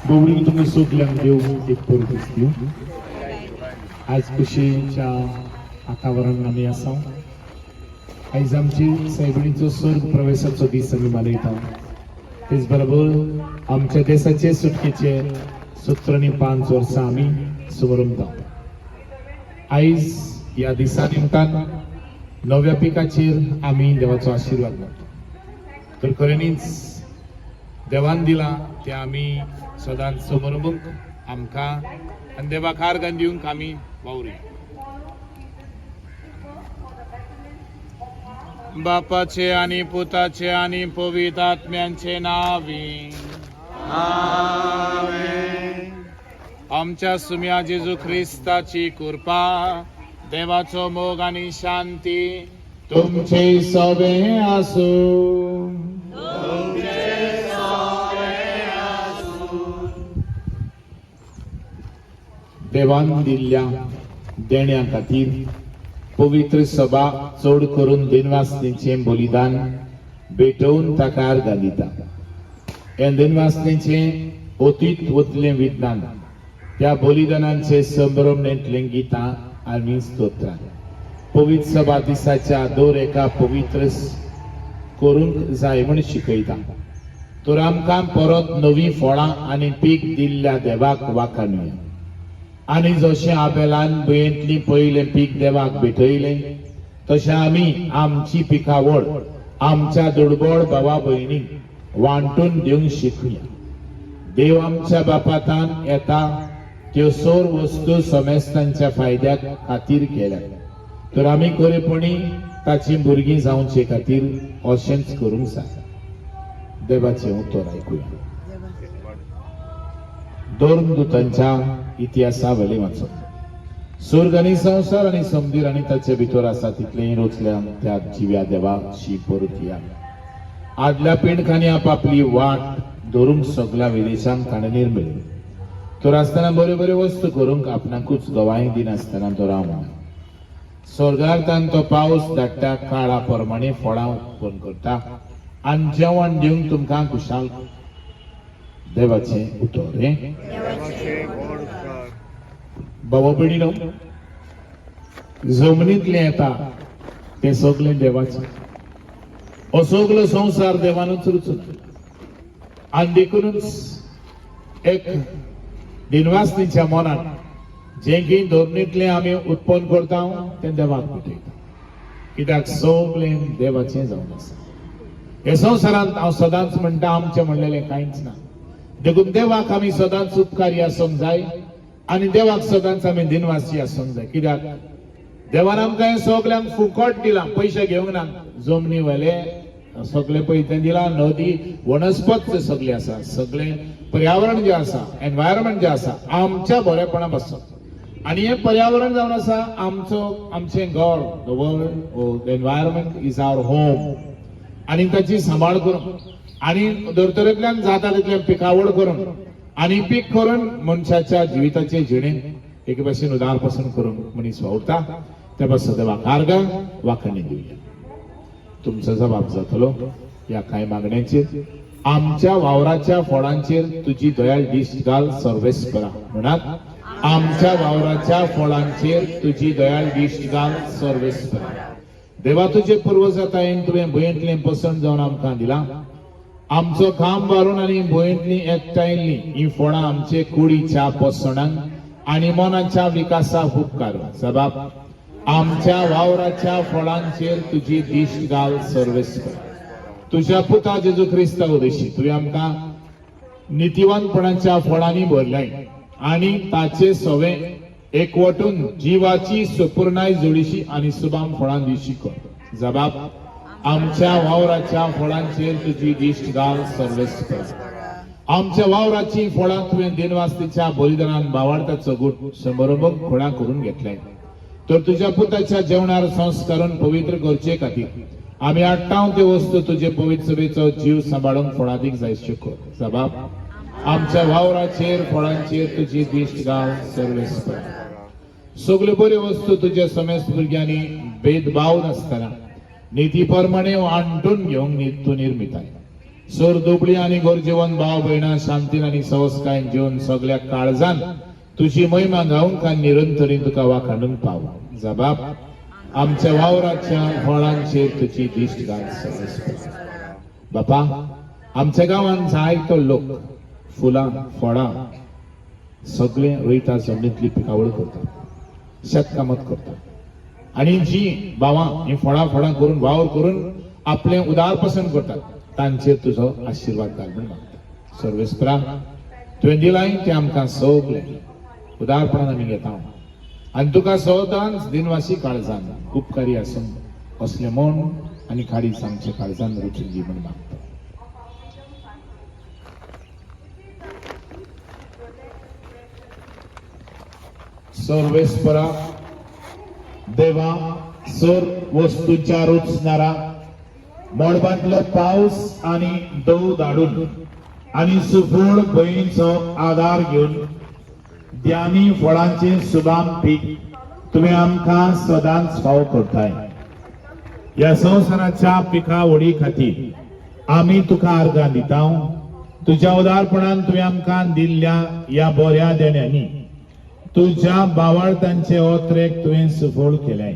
बोबडी तुम्ही सोडल्यांक देव एक परत दिव. आज खुशेच्या वातावरण आमी आसा. आयज आमची सायबिणीचो स्वर्ग प्रवेशाचो दीस आमी मनयता. तेच बरोबर आमच्या देशाचे सुटकेचे 17 वर्सां आमी समारंभता. आयज ह्या दिसा निमतान नव्या पिकाचेर आमी देवाचो आशीर्वाद मागता. तर खरेंनीच देवान दिला ते आमी सदांच समारंभूंक आमकां आनी देवाक आर्गां दिवंक आमी वावरुया. बापाचे आणि पुताचे आणि पवित्र आत्म्यांचे नावी. आमेन. आमच्या सुम्या जेजू ख्रिस्ताची कृपा, देवाचो मोग आणि शांती तुमचे सगळे आसूं. देवान दिल्ल्या देण्या खातीर पवित्र सभा चड करून दिनवासनेचे बलिदान भेटवून ताका आर्गां दिता. हे दिनवासनेचे ओतीत वतलें विज्ञान त्या बलिदानांचे संभ्रमणेंतलें गितां आनी स्तोत्रां पवित्र सभा दिसाच्या दर एका पवित्र करूंक जाय म्हण शिकयता. तर आमकां परत नवी फळां आनी पीक दिल्ल्या देवाक वाखाणुया. आनी जशें आबेलान बयेंतली पयलें पीक देवाक भेटयलें तशें आमी आमची पिकावळ आमच्या दुर्बळ भावा भयणीक वांटून दिवंक शिकुया. देव आमच्या बापातान येता त्यो सोर वस्तू समेस्तांच्या फायद्या खातीर केल्या. तर आमी खरेपणी ताची भुरगीं जावचे खातीर अशेंच करूंक जाय. देवाचें उतर आयकुया. दोन दूतांच्या इतिहासा वेळी वाचो. स्वर्ग आनी संसार आनी समंदर आनी ताचे भितर आसा तितलें रचल्या त्या जिव्या देवाची परतया. आदल्या पिणकांनी आपापली वाट धरूंक सगळ्या विदेशांक ताणें निर्मिली. तर आसतना बऱ्यो बऱ्यो वस्तू करूंक आपणाकूच गवाही दिनासतना तो रावना. स्वर्गांतल्यान तो पावस धाडटा, काळा प्रमाणे फळां उत्पन्न करता आनी जेवण दिवंक तुमकां खुशाल. देवाचें उतर. बाबा भयणीनो, जमनींतलें येता तें सगळें देवाचें. हो सगळो संसार देवानूच रचून आनी देखूनच एक दिनवासनीच्या मनान जें कितें धर्मींतलें आमी उत्पन्न करता तें देवाक भेटयता. कित्याक सगळें देवाचें जावन आसा. हे संवसारांत हांव सदांच म्हणटा आमचें म्हणलेलें कांयच ना. देखून देवाक आमी सदांच उपकारी आसूंक जाय आनी देवाक सदांच आमी दिनवासी आसूंक जाय. कित्याक देवान आमकां हें सगळ्यांक फुकट दिलां, पयशे घेवंक ना. जमनी वेले सगळे पयशे दिलां. नदी वनस्पत सगळे आसा, सगळें पर्यावरण जें आसा, एनवायरमेंट जें आसा आमच्या बरेपणा पासून. आनी हें पर्यावरण जावन आसा आमचें घर. The world, the environment is our home. आनी ताची सांबाळ करून आनी धर्तरेंतल्यान जाता तितलें पिकावळ करून आनी पीक करून मनशाच्या जिविताचे जिणेंत एक भाशेन उदार पासून करून मनीस वावुरता. त्या पासून देवाक आर्गां वाखाणी दिवया. तुमचो जबाब जातलो ह्या कांय मागण्यांचेर. आमच्या वावराच्या फळांचेर तुजी दयाळ दिश्ट घाल सर्वेस्परा. म्हणात, आमच्या वावराच्या फळांचेर तुजी दयाळ दिश्ट घाल सर्वेस्परा. देवा, तुजे पुर्वजातायेन तुवें भयेंतलें पसंत जावन आमकां दिलां. आमचो खांब मारून आनी भयेंतलीं एकठांयल्लीं हीं फळां आमचे कुडीच्या पोसणांक आनी मनाच्या विकासाक उपकार. जबाब, आमच्या वावराच्या फळांचेर तुजी दिश्ट घाल सर्वेस्पर. तुझ्या पुता जेजू ख्रिस्ता उदेशी तुवें आमकां नितिवानपणाच्या फळांनी भरल्याय आनी ताचे सवे एकवटून जीवाची सुपूर्णाय जोडीशी आनी सुबाम फळां दिवशी कर. जबाब, आमच्या वावराच्या फळांचेर तुजी दिश्ट घाल सर्वेस्पर. आमच्या वावराची फळां तुवें दिनवासतीच्या बलिदानान बावार्थाचो गूट समारंभाक फळां करून घेतल्याय. तर तुझ्या पुताच्या जेवणार संस्कारून पवित्र करचे खातीर आमी आठांव ते वस्तू तुजे पवित्र सभेचो जीव सांबाळूंक फळादीक जायच्यो कर. जबाब, आमच्या वावराचेर फळांचेर तुजी दिश्ट घाल सर्वेस्पर. सगल्यो बऱ्यो वस्तू तुज्या समेस्त भुरग्यांनी भेदभाव नासतना निती प्रमाणे वांटून घेवंक तूं निर्मिताय. सोर दुबळी आणि गोर जेवण भाव भयणा शांतीन आणि संस्कारान जेवण सगळ्या काळजान तुझी महिमा गाऊन का निरंतरी तुका वाखाणून पाव जबाब आमच्या वावराच्या फळांचेर तुझी दिश्ट घाल बापा आमच्या गावात जायतो लोक फुलां फळां सगळे रोयता जमनीतली पिकावळ करतात शेतकामत करतात आणि जी बावा ही फळां करून वावर करून आपले उदार पसंत करतात तांचेर तुझो आशीर्वाद घाल म्हणून मागता सर्वेस्परा तुवें दिलाय ते आमकां सगळे उदारपणान आमी घेता आनी तुका सदांच दिनवासी काळजान उपकारी आसून असले मन आनी खाडीच आमच्या काळजान रुचून दी म्हणून मागता सर्वेस्परा देवा सर वस्तूंच्या रुचणारा मोडबांतलो पावस आणि दव धाडून आणि सुफोड भयणीचो आधार घेऊन द्यानी फळांचे सुबाम पीक तुम्ही आमकां सदांच फाव करताय या संवसाराच्या पिकावळी खातीर आमी तुका अर्गां दिता तुझ्या उदारपणान तुवें आमकां दिल्ल्या या बऱ्या देण्यांनी तुझ्या बावळतांचे ओत्रेक तुवें सुफोड केल्याय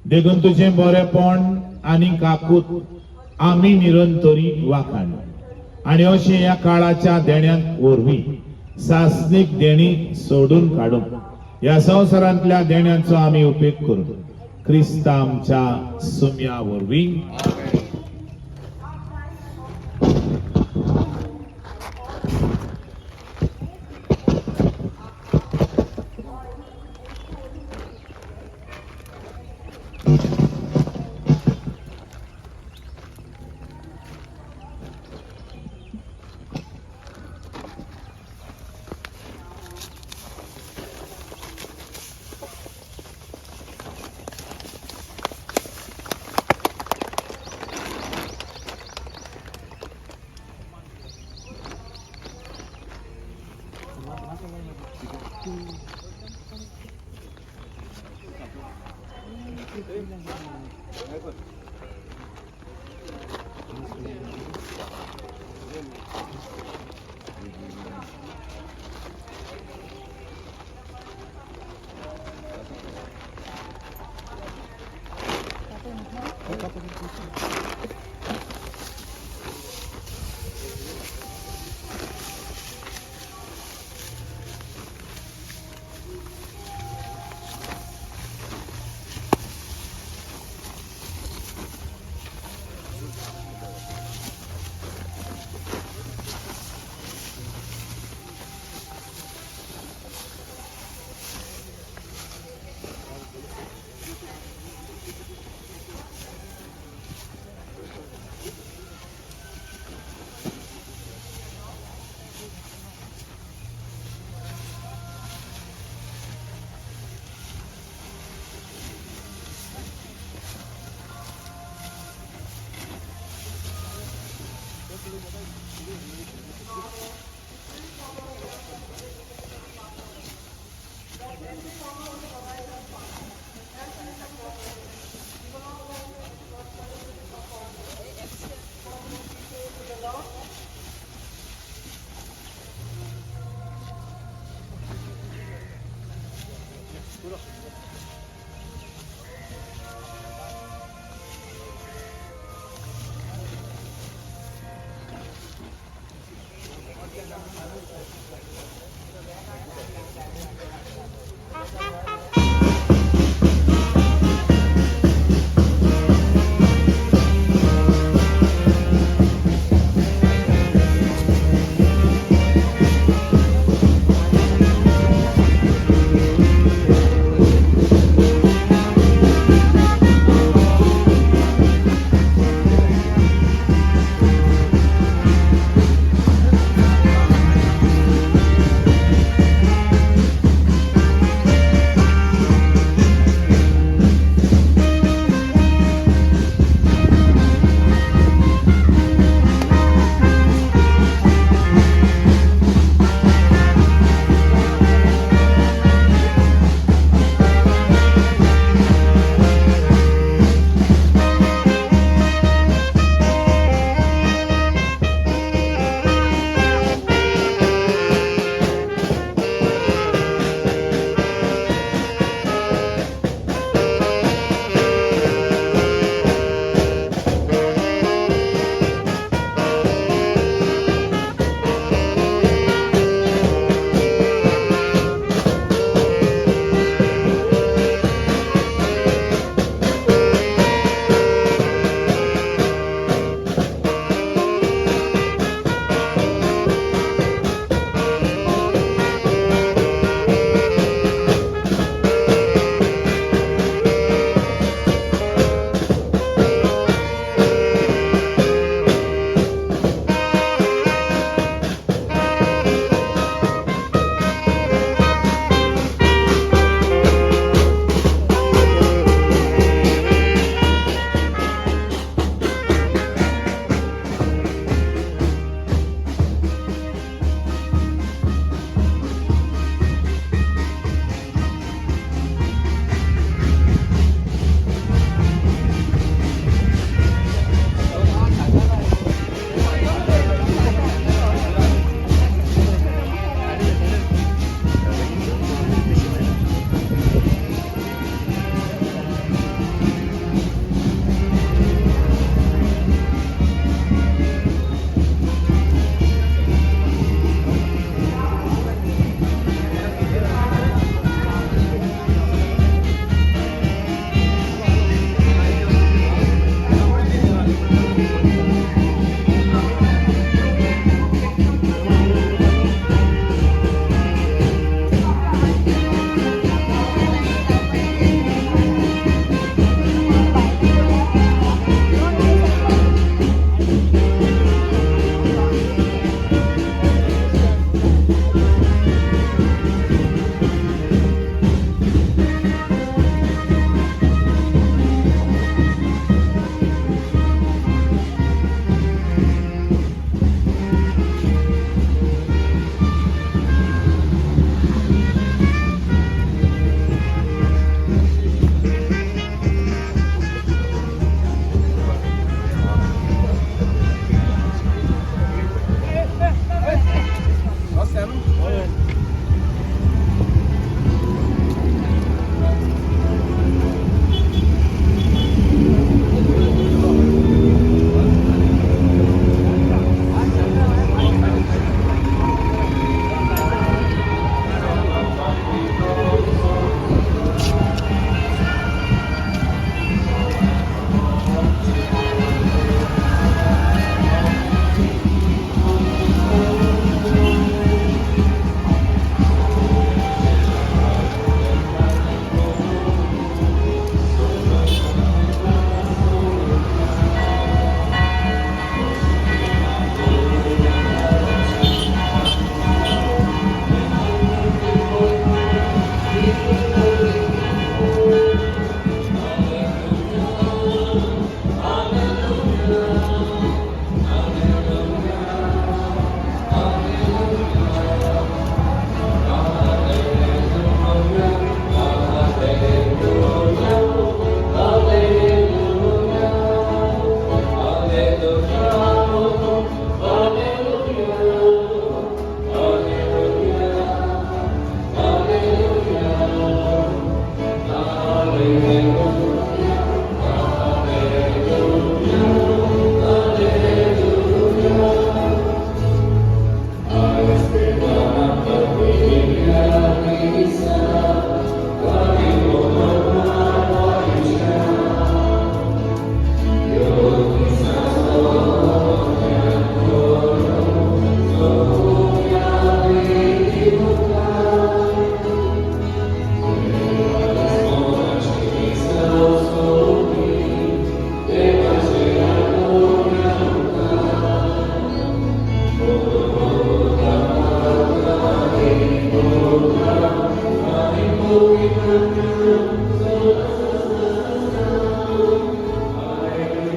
देखून तुझे बरेपण आनी काकूत आमी निरंतरी वाखाण आणि अशे या काळाच्या देण्यांक वरवीं सासनीक देणी सोडून काडून या संवसारांतल्या देण्यांचो आमी उपेग करून क्रिस्त आमच्या सुम्या वरवीं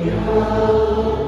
या